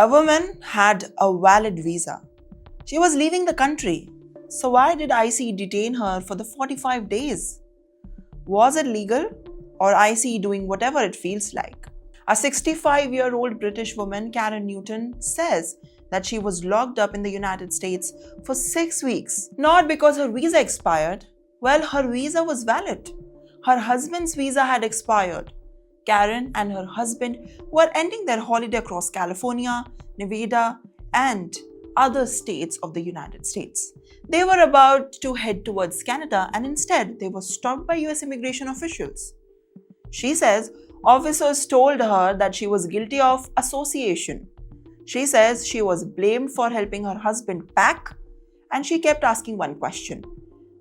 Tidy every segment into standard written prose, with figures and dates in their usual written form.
A woman had a valid visa. She was leaving the country. So why did ICE detain her for the 45 days? Was it legal or ICE doing whatever it feels like? A 65-year-old British woman, Karen Newton, says that she was locked up in the United States for 6 weeks. Not because her visa expired. Well, her visa was valid. Her husband's visa had expired. Karen and her husband were ending their holiday across California, Nevada, and other states of the United States. They were about to head towards Canada, and instead they were stopped by US immigration officials. She says officers told her that she was guilty of association. She says she was blamed for helping her husband pack, and she kept asking one question: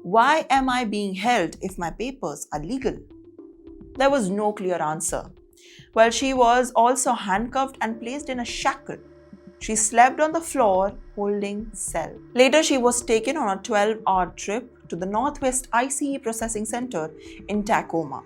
why am I being held if my papers are legal? There was no clear answer. Well, she was also handcuffed and placed in a shackle. She slept on the floor holding cell. Later, she was taken on a 12-hour trip to the Northwest ICE Processing Center in Tacoma.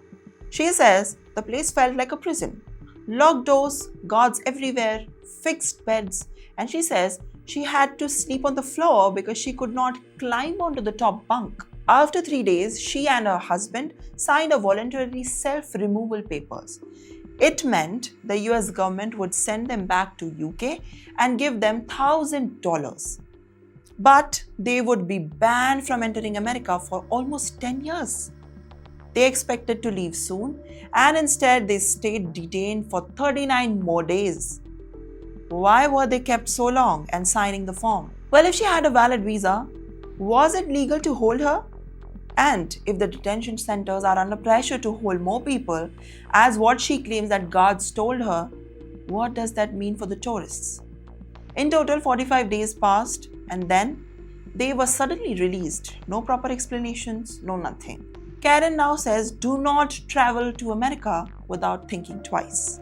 She says the place felt like a prison. Locked doors, guards everywhere, fixed beds, and she says she had to sleep on the floor because she could not climb onto the top bunk. After 3 days, she and her husband signed a voluntary self-removal papers. It meant the US government would send them back to UK and give them $1,000. But they would be banned from entering America for almost 10 years. They expected to leave soon, and instead they stayed detained for 39 more days. Why were they kept so long and signing the form? Well, if she had a valid visa, was it legal to hold her? And if the detention centers are under pressure to hold more people, as what she claims that guards told her, what does that mean for the tourists? In total, 45 days passed, and then they were suddenly released. No proper explanations, no nothing. Karen now says, do not travel to America without thinking twice.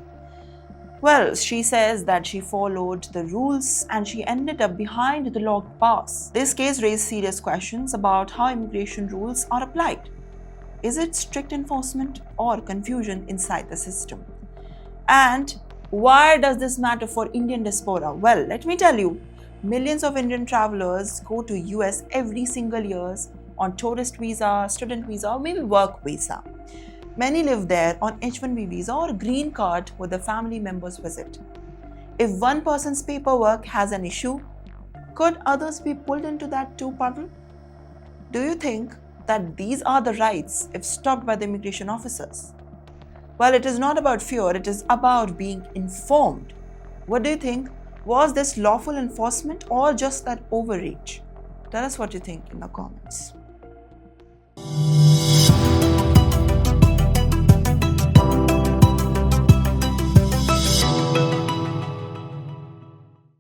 Well, she says that she followed the rules and she ended up behind the locked bars. This case raised serious questions about how immigration rules are applied. Is it strict enforcement or confusion inside the system? And why does this matter for Indian diaspora? Well, let me tell you, millions of Indian travelers go to US every single year on tourist visa, student visa, or maybe work visa. Many live there on H-1B visa or green card where the family members visit. If one person's paperwork has an issue, could others be pulled into that too puddle? Do you think that these are the rights if stopped by the immigration officers? Well, it is not about fear, it is about being informed. What do you think? Was this lawful enforcement or just that overreach? Tell us what you think in the comments.